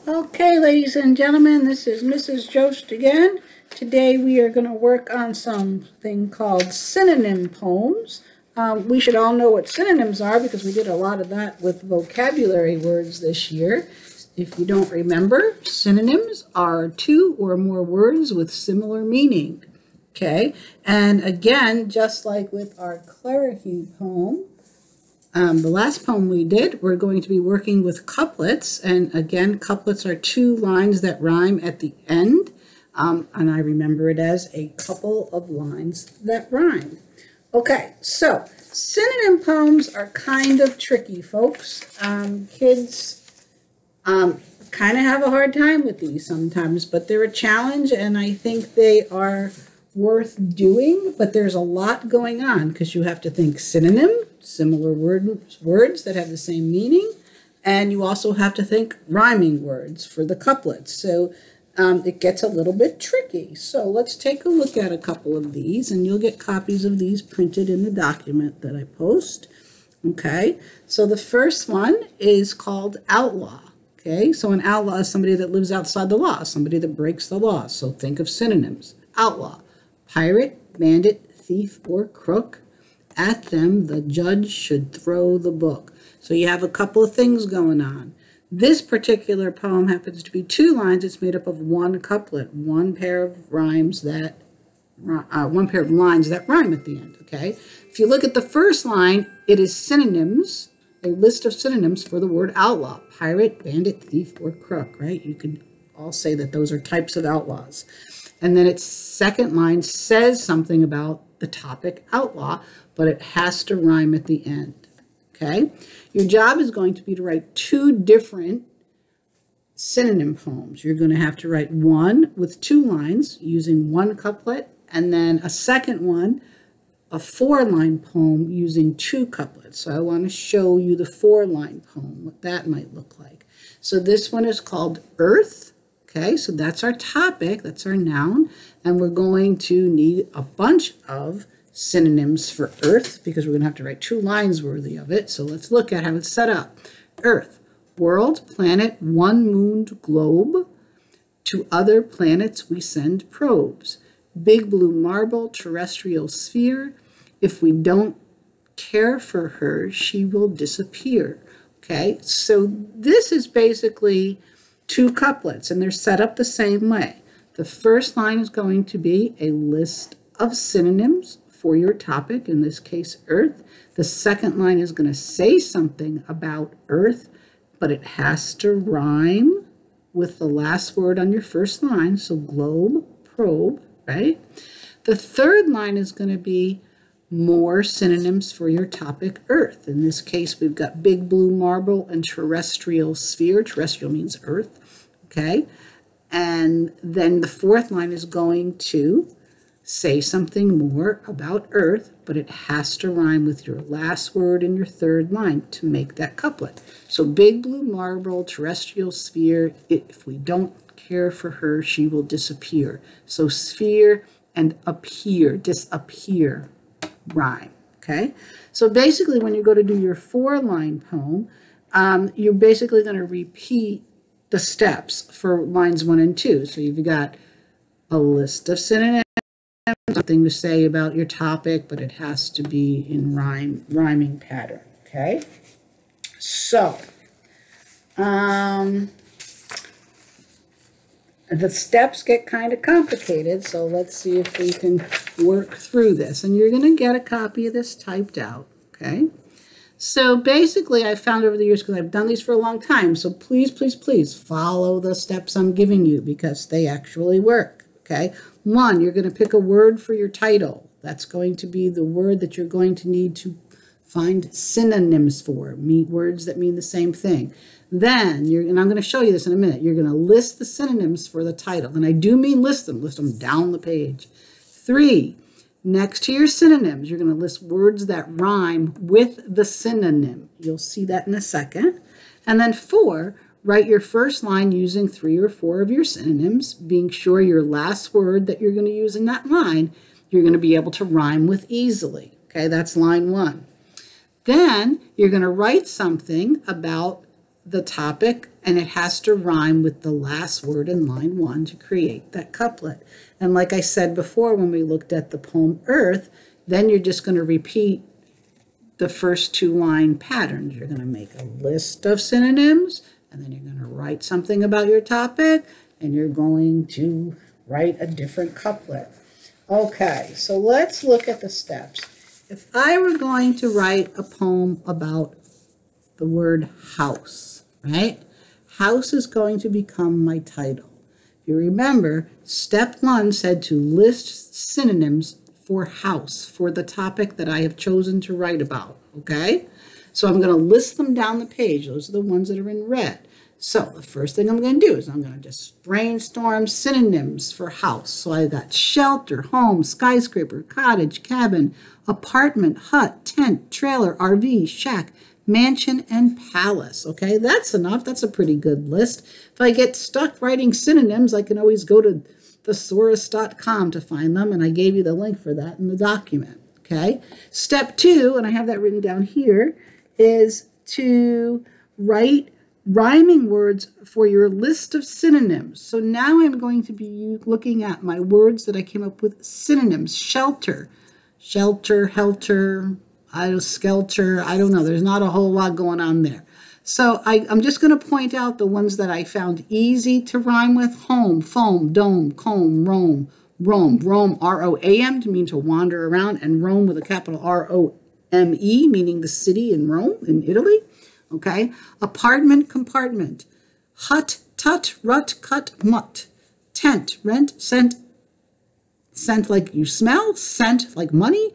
Okay, ladies and gentlemen, this is Mrs. Jost again. Today we are going to work on something called synonym poems. We should all know what synonyms are because we did a lot of that with vocabulary words this year. If you don't remember, synonyms are two or more words with similar meaning. Okay, and again, just like with our Clarahue poem, the last poem we did, we're going to be working with couplets. And again, couplets are two lines that rhyme at the end. And I remember it as a couple of lines that rhyme. Okay, so synonym poems are kind of tricky, folks. Kids kind of have a hard time with these sometimes, but they're a challenge, and I think they are worth doing. But there's a lot going on because you have to think synonym, similar words that have the same meaning, and you also have to think rhyming words for the couplets. So it gets a little bit tricky. So let's take a look at a couple of these, and you'll get copies of these printed in the document that I post. Okay, so the first one is called outlaw. Okay, so an outlaw is somebody that lives outside the law, somebody that breaks the law. So think of synonyms. Outlaw: pirate, bandit, thief, or crook. At them the judge should throw the book. So you have a couple of things going on. This particular poem happens to be two lines. It's made up of one couplet, one pair of lines that rhyme at the end. Okay. If you look at the first line, it is synonyms, a list of synonyms for the word outlaw: pirate, bandit, thief, or crook. Right? You could all say that those are types of outlaws. And then its second line says something about the topic outlaw, but it has to rhyme at the end. Okay? Your job is going to be to write two different synonym poems. You're going to have to write one with two lines using one couplet, and then a second one, a four-line poem using two couplets. So I want to show you the four-line poem, what that might look like. So this one is called Earth. Okay, so that's our topic, that's our noun, and we're going to need a bunch of synonyms for earth because we're going to have to write two lines worthy of it. So let's look at how it's set up. Earth: world, planet, one-mooned globe. To other planets we send probes. Big blue marble, terrestrial sphere. If we don't care for her, she will disappear. Okay, so this is basically two couplets, and they're set up the same way. The first line is going to be a list of synonyms for your topic, in this case, earth. The second line is going to say something about earth, but it has to rhyme with the last word on your first line, so globe, probe, right? The third line is going to be more synonyms for your topic, earth. In this case, we've got big blue marble and terrestrial sphere. Terrestrial means earth, okay? And then the fourth line is going to say something more about earth, but it has to rhyme with your last word in your third line to make that couplet. So big blue marble, terrestrial sphere, if we don't care for her, she will disappear. So sphere and appear, disappear, rhyme. Okay, so basically when you go to do your four-line poem, you're basically going to repeat the steps for lines 1 and 2. So you've got a list of synonyms, something to say about your topic, but it has to be in rhyming pattern. Okay, so the steps get kind of complicated, so let's see if we can work through this. And you're going to get a copy of this typed out, okay? So basically, I found over the years, because I've done these for a long time, so please, please, please follow the steps I'm giving you because they actually work, okay? 1, you're going to pick a word for your title. That's going to be the word that you're going to need to find synonyms for, words that mean the same thing. Then, and I'm going to show you this in a minute, you're going to list the synonyms for the title. And I do mean list them down the page. 3, next to your synonyms, you're going to list words that rhyme with the synonym. You'll see that in a second. And then 4, write your first line using 3 or 4 of your synonyms, being sure your last word that you're going to use in that line, you're going to be able to rhyme with easily. Okay, that's line 1. Then you're going to write something about the topic, and it has to rhyme with the last word in line 1 to create that couplet. And like I said before when we looked at the poem Earth, then you're just going to repeat the first 2-line patterns. You're going to make a list of synonyms, and then you're going to write something about your topic, and you're going to write a different couplet. Okay, so let's look at the steps. If I were going to write a poem about the word house, right? House is going to become my title. If you remember, step 1 said to list synonyms for house, for the topic that I have chosen to write about, okay? So I'm going to list them down the page. Those are the ones that are in red. So the first thing I'm going to do is I'm going to just brainstorm synonyms for house. So I got shelter, home, skyscraper, cottage, cabin, apartment, hut, tent, trailer, RV, shack, mansion, and palace. Okay, that's enough. That's a pretty good list. If I get stuck writing synonyms, I can always go to thesaurus.com to find them, and I gave you the link for that in the document. Okay, step 2, and I have that written down here, is to write rhyming words for your list of synonyms. So now I'm going to be looking at my words that I came up with synonyms. Shelter, shelter, helter, skelter, I don't know. There's not a whole lot going on there. So I'm just going to point out the ones that I found easy to rhyme with. Home, foam, dome, comb, roam, roam. Roam, R-O-A-M, to mean to wander around, and Rome with a capital R-O-M-E, meaning the city in Rome, in Italy. Okay, apartment, compartment, hut, tut, rut, cut, mutt, tent, rent, scent, scent like you smell, scent like money,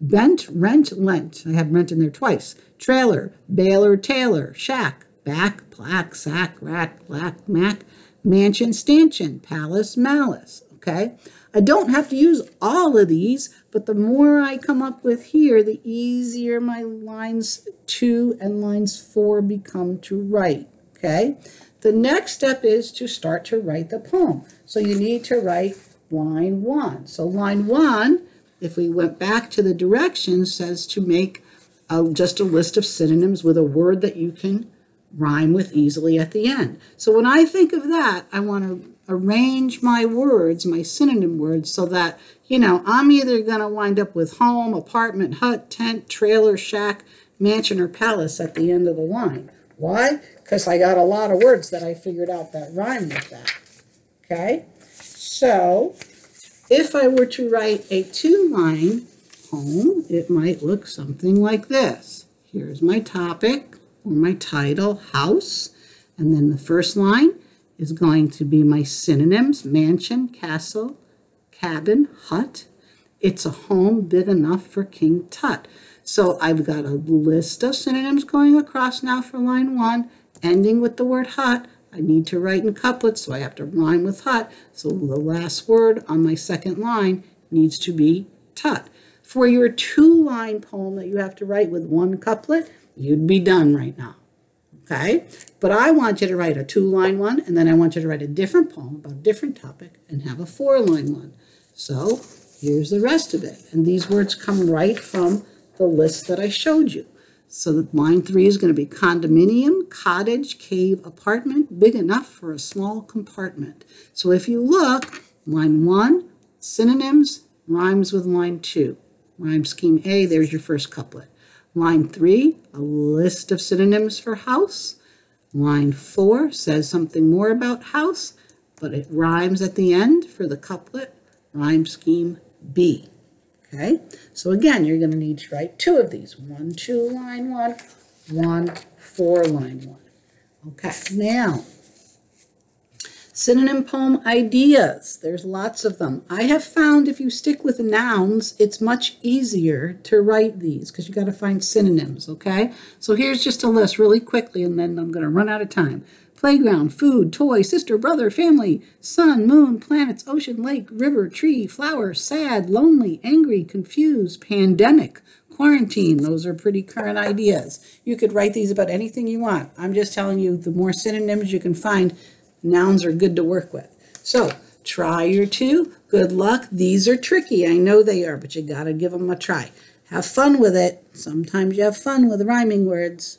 bent, rent, lent. I have rent in there twice. Trailer, baler, tailor, shack, back, plaque, sack, rack, black, mac, mansion, stanchion, palace, malice. Okay, I don't have to use all of these, but the more I come up with here, the easier my lines 2 and lines 4 become to write. Okay, the next step is to start to write the poem. So you need to write line 1. So line 1, if we went back to the directions, says to make just a list of synonyms with a word that you can rhyme with easily at the end. So when I think of that, I want to arrange my words, my synonym words, so that, you know, I'm either going to wind up with home, apartment, hut, tent, trailer, shack, mansion, or palace at the end of the line. Why? Because I got a lot of words that I figured out that rhyme with that. Okay? So if I were to write a 2-line poem, it might look something like this. Here's my topic, or my title, house, and then the first line is going to be my synonyms: mansion, castle, cabin, hut. It's a home big enough for King Tut. So I've got a list of synonyms going across now for line 1, ending with the word hut. I need to write in couplets, so I have to rhyme with hut. So the last word on my second line needs to be tut. For your 2-line poem that you have to write with 1 couplet, you'd be done right now. Okay? But I want you to write a 2-line one, and then I want you to write a different poem about a different topic and have a 4-line one. So here's the rest of it. And these words come right from the list that I showed you. So line 3 is going to be condominium, cottage, cave, apartment, big enough for a small compartment. So if you look, line 1, synonyms, rhymes with line 2. Rhyme scheme A, there's your first couplet. Line 3, a list of synonyms for house. Line 4 says something more about house, but it rhymes at the end for the couplet. Rhyme scheme B. Okay, so again, you're going to need to write 2 of these. 1, 2, line 1, 1, 4, line 1. Okay, now, synonym poem ideas. There's lots of them. I have found if you stick with nouns, it's much easier to write these because you got to find synonyms, okay? So here's just a list really quickly, and then I'm going to run out of time. Playground, food, toy, sister, brother, family, sun, moon, planets, ocean, lake, river, tree, flower, sad, lonely, angry, confused, pandemic, quarantine. Those are pretty current ideas. You could write these about anything you want. I'm just telling you, the more synonyms you can find, nouns are good to work with. So try your 2. Good luck. These are tricky. I know they are, but you got to give them a try. Have fun with it. Sometimes you have fun with rhyming words.